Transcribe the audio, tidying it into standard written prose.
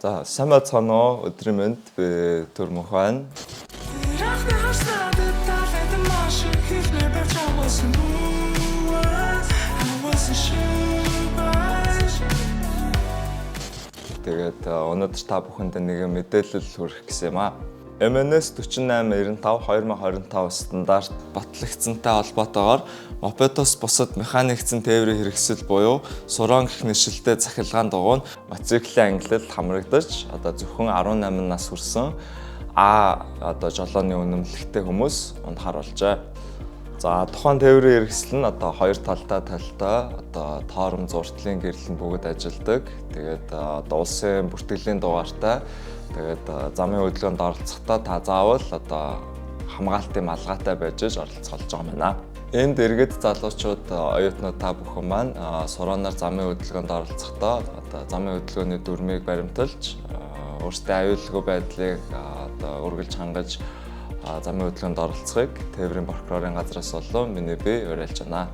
За сайн байцгаана уу? Өдрийн мэнд би Төрмөх байна. Тэгээд өнөөдөр та бүхэнд нэгэн мэдээлэл хүргэх гэсэн юм аа. MNS 4895 2025 стандарт батлагдсантай холбоотойгоор мопедоос бусад механикцэн тээврийн хэрэгсэл буюу суран гэх нэршилтэй захиргаан дугуй нь мотоциклийн ангилалд хамрагдаж зөвхөн 18 нас хүрсэн жолооны үнэмлэхтэй хүмүүс унахаар болжээ. За тухайн тээврийн хэрэгсэл нь хоёр талтай тоором зуртлын гэрэл нь бүгд ажилладаг. Тэгээд улсын бүртгэлийн дугаартай тэгээд замын хөдөлгөөнд оролцохдоо та заавал хамгаалтын малгайтай байж оролцох болж байгаа юм байна. Энд иргэд залуучууд оюутнууд та бүхэн маань сураанаар замын хөдөлгөөнд оролцохдоо замын хөдөлгөөний дүрмийг баримталж өөрсдийн аюулгүй байдлыг үргэлж хангаж замын хөдөлгөөнд оролцохыг тээврийн прокурорын газраас болон миний бие уриалж байна.